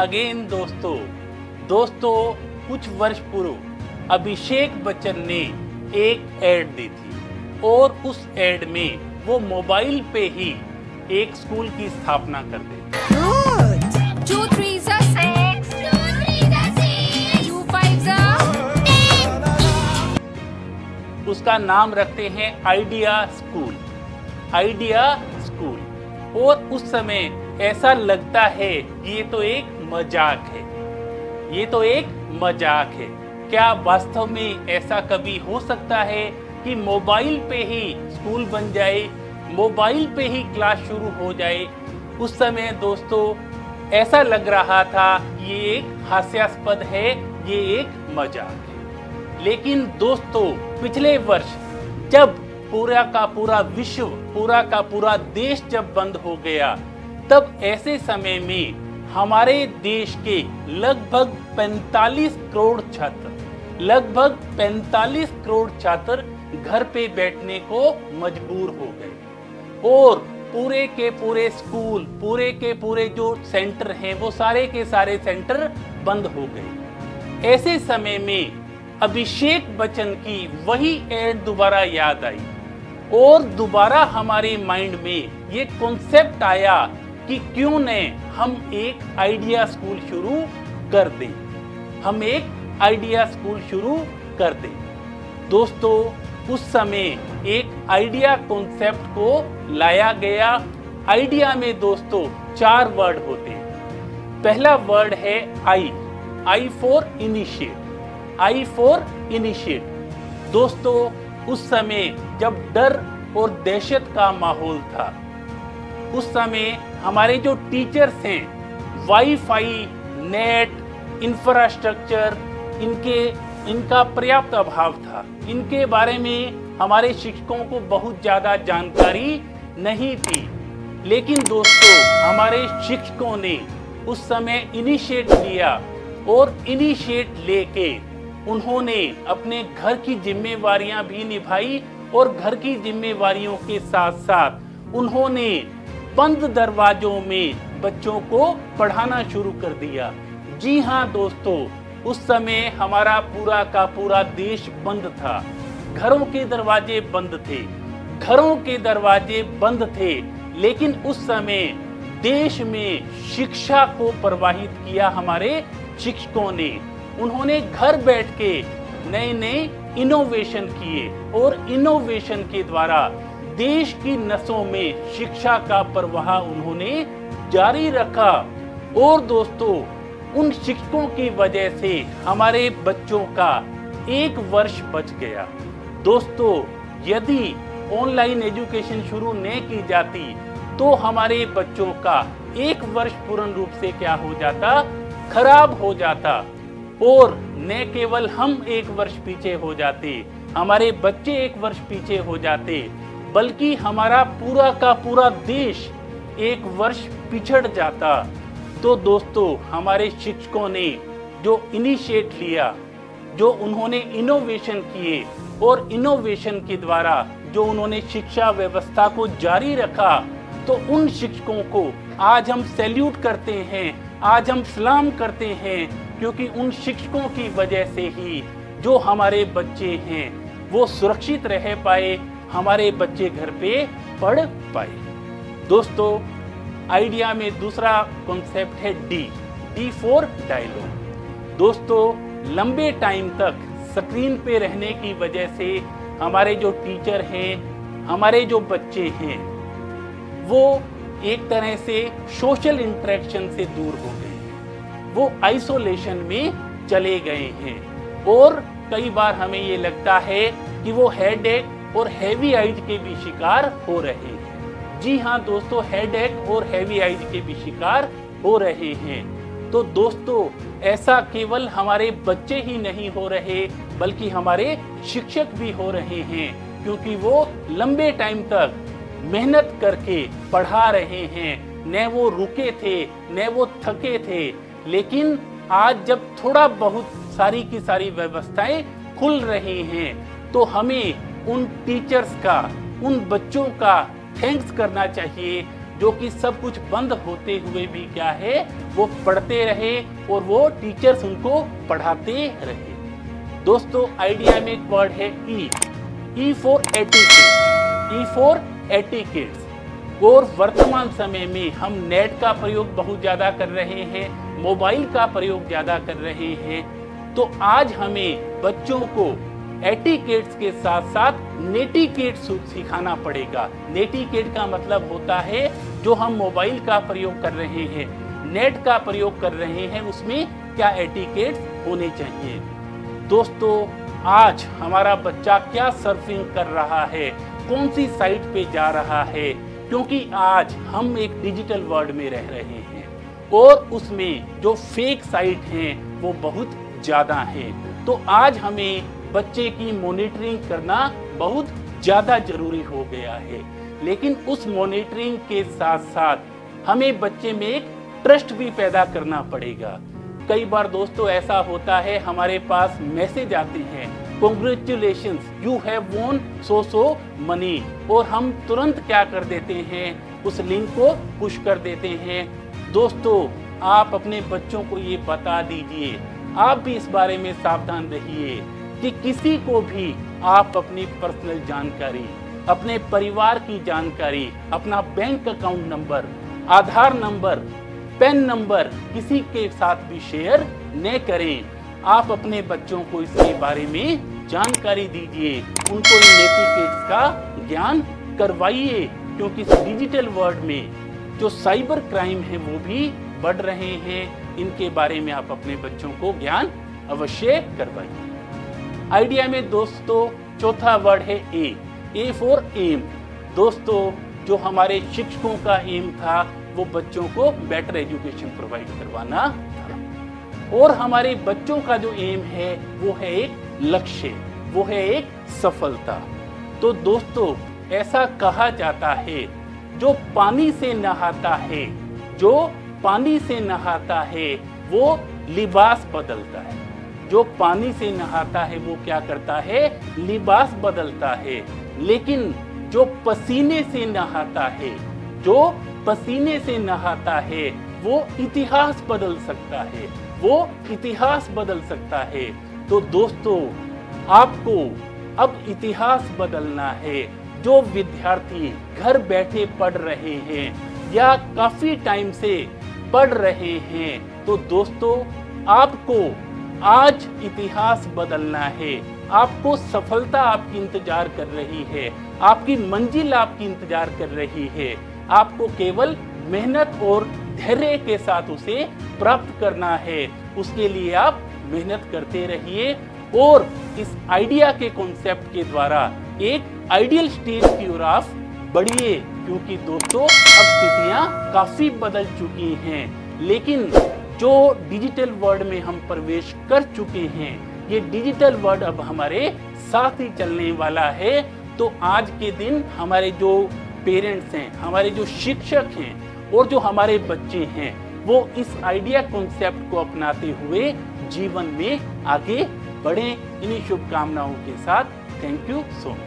Again दोस्तों कुछ वर्ष पूर्व अभिषेक बच्चन ने एक एड दी थी और उस एड में वो मोबाइल पे ही एक स्कूल की स्थापना कर दी। 2 3s are 6, 2 3s are 6, 2 5s are 10। उसका नाम रखते हैं आइडिया स्कूल। और उस समय ऐसा लगता है ये तो एक मजाक है। क्या वास्तव में ऐसा कभी हो सकता है कि मोबाइल पे ही स्कूल बन जाए, मोबाइल पे ही क्लास शुरू हो जाए? उस समय दोस्तों ऐसा लग रहा था ये एक हास्यास्पद है, ये एक मजाक है। लेकिन दोस्तों पिछले वर्ष जब पूरा का पूरा विश्व, पूरा का पूरा देश जब बंद हो गया, तब ऐसे समय में हमारे देश के लगभग 45 करोड़ छात्र घर पे बैठने को मजबूर हो गए और पूरे के पूरे स्कूल, पूरे के पूरे जो सेंटर हैं वो सारे के सारे सेंटर बंद हो गए। ऐसे समय में अभिषेक बच्चन की वही एड दोबारा याद आई और दोबारा हमारे माइंड में ये कॉन्सेप्ट आया कि क्यों न हम एक आइडिया स्कूल शुरू कर दें। दोस्तों उस समय एक आइडिया कॉन्सेप्ट को लाया गया। आइडिया में दोस्तों 4 वर्ड होते हैं। पहला वर्ड है आई फॉर इनिशिएट। दोस्तों उस समय जब डर और दहशत का माहौल था, उस समय हमारे जो टीचर्स हैं वाईफाई, नेट, इंफ्रास्ट्रक्चर इनका पर्याप्त अभाव था। इनके बारे में हमारे शिक्षकों को बहुत ज़्यादा जानकारी नहीं थी। लेकिन दोस्तों हमारे शिक्षकों ने उस समय इनिशिएट लिया और इनिशिएट लेके उन्होंने अपने घर की जिम्मेवारियां भी निभाई और घर की जिम्मेवारियों के साथ साथ उन्होंने बंद दरवाजों में बच्चों को पढ़ाना शुरू कर दिया। जी हाँ दोस्तों, उस समय हमारा पूरा का पूरा देश बंद था, घरों के दरवाजे बंद थे। लेकिन उस समय देश में शिक्षा को प्रवाहित किया हमारे शिक्षकों ने। उन्होंने घर बैठ के नए इनोवेशन किए और इनोवेशन के द्वारा देश की नसों में शिक्षा का प्रवाह उन्होंने जारी रखा। और दोस्तों उन शिक्षकों की वजह से हमारे बच्चों का 1 वर्ष बच गया। दोस्तों यदि ऑनलाइन एजुकेशन शुरू नहीं की जाती तो हमारे बच्चों का 1 वर्ष पूर्ण रूप से क्या हो जाता, खराब हो जाता। और न केवल हम 1 वर्ष पीछे हो जाते, हमारे बच्चे 1 वर्ष पीछे हो जाते, बल्कि हमारा पूरा का पूरा देश 1 वर्ष पिछड़ जाता। तो दोस्तों हमारे शिक्षकों ने जो इनिशिएट लिया, जो उन्होंने इनोवेशन किए और इनोवेशन के द्वारा जो उन्होंने शिक्षा व्यवस्था को जारी रखा, तो उन शिक्षकों को आज हम सैल्यूट करते हैं, आज हम सलाम करते हैं, क्योंकि उन शिक्षकों की वजह से ही जो हमारे बच्चे हैं वो सुरक्षित रह पाए, हमारे बच्चे घर पे पढ़ पाए। दोस्तों आइडिया में दूसरा कॉन्सेप्ट है डी फॉर डायलॉग। दोस्तों लंबे टाइम तक स्क्रीन पे रहने की वजह से हमारे जो टीचर हैं, हमारे जो बच्चे हैं, वो एक तरह से सोशल इंटरेक्शन से दूर हो गए, वो आइसोलेशन में चले गए हैं। और कई बार हमें ये लगता है कि वो हेडेक और हेवी आइज के भी शिकार हो रहे हैं। जी हाँ दोस्तों, हेडेक और हेवी आइज के भी शिकार हो रहे हैं। तो दोस्तों ऐसा केवल हमारे बच्चे ही नहीं हो रहे, बल्कि हमारे शिक्षक भी हो रहे हैं, क्योंकि वो लंबे टाइम तक मेहनत करके पढ़ा रहे हैं, न वो रुके थे न वो थके थे। लेकिन आज जब थोड़ा बहुत सारी की सारी व्यवस्थाएं खुल रही हैं, तो हमें उन टीचर्स का, उन बच्चों का थैंक्स करना चाहिए जो कि सब कुछ बंद होते हुए भी क्या है, वो पढ़ते रहे और वो टीचर्स उनको पढ़ाते रहे। दोस्तों आइडिया में एक वर्ड है E for etiquettes, E for etiquettes. और वर्तमान समय में हम नेट का प्रयोग बहुत ज़्यादा कर रहे हैं, मोबाइल का प्रयोग ज़्यादा कर रहे हैं। तो आज हमें बच्चों को एटिकेट्स के साथ साथ नेटिकेट सिखाना पड़ेगा। नेटिकेट का मतलब होता है जो हम मोबाइल का प्रयोग कर रहे हैं, नेट का प्रयोग कर रहे हैं, उसमें क्या एटिकेट्स होने चाहिए। दोस्तों आज हमारा बच्चा क्या सर्फिंग कर रहा है, कौन सी साइट पे जा रहा है, क्योंकि आज हम एक डिजिटल वर्ल्ड में रह रहे हैं और उसमें जो फेक साइट हैं वो बहुत ज़्यादा हैं। तो आज हमें बच्चे की मॉनिटरिंग करना बहुत ज़्यादा जरूरी हो गया है। लेकिन उस मॉनिटरिंग के साथ साथ हमें बच्चे में एक ट्रस्ट भी पैदा करना पड़ेगा। कई बार दोस्तों ऐसा होता है, हमारे पास मैसेज आते हैं, congratulations you have von so money, और हम तुरंत क्या कर देते हैं, उस लिंक को पुश कर देते हैं। दोस्तों आप अपने बच्चों को ये बता दीजिए, आप भी इस बारे में सावधान रहिए कि किसी को भी आप अपनी पर्सनल जानकारी, अपने परिवार की जानकारी, अपना बैंक अकाउंट नंबर, आधार नंबर, पैन नंबर किसी के साथ भी शेयर न करें। आप अपने बच्चों को इसके बारे में जानकारी दीजिए, उनको इन नेटिकेट्स का ज्ञान करवाइए, क्योंकि इस डिजिटल वर्ल्ड में जो साइबर क्राइम है वो भी बढ़ रहे हैं। इनके बारे में आप अपने बच्चों को ज्ञान अवश्य करवाइए। आइडिया में दोस्तों चौथा वर्ड है ए फॉर एम। दोस्तों जो हमारे शिक्षकों का एम था वो बच्चों को बेटर एजुकेशन प्रोवाइड करवाना था, और हमारे बच्चों का जो एम है वो है एक लक्ष्य, वो है एक सफलता। तो दोस्तों ऐसा कहा जाता है जो पानी से नहाता है, जो पानी से नहाता है वो लिबास बदलता है। जो पानी से नहाता है वो क्या करता है, लिबास बदलता है। लेकिन जो पसीने से नहाता है, जो पसीने से नहाता है वो इतिहास बदल सकता है, वो इतिहास बदल सकता है। तो दोस्तों आपको अब इतिहास बदलना है। जो विद्यार्थी घर बैठे पढ़ रहे हैं या काफी टाइम से पढ़ रहे हैं, तो दोस्तों आपको आज इतिहास बदलना है। आपको सफलता आपकी इंतजार कर रही है, आपकी मंजिल आपकी इंतजार कर रही है। आपको केवल मेहनत और धैर्य के साथ उसे प्राप्त करना है। उसके लिए आप मेहनत करते रहिए और इस आइडिया के कॉन्सेप्ट के द्वारा एक आइडियल स्टेज की ओर आप बढ़िए, क्योंकि दोस्तों अब स्थितियां काफी बदल चुकी हैं। लेकिन जो डिजिटल वर्ल्ड में हम प्रवेश कर चुके हैं, ये डिजिटल वर्ल्ड अब हमारे साथ ही चलने वाला है। तो आज के दिन हमारे जो पेरेंट्स हैं, हमारे जो शिक्षक हैं और जो हमारे बच्चे हैं, वो इस आइडिया कॉन्सेप्ट को अपनाते हुए जीवन में आगे बढ़ें। इन्हीं शुभकामनाओं के साथ थैंक यू सो मच।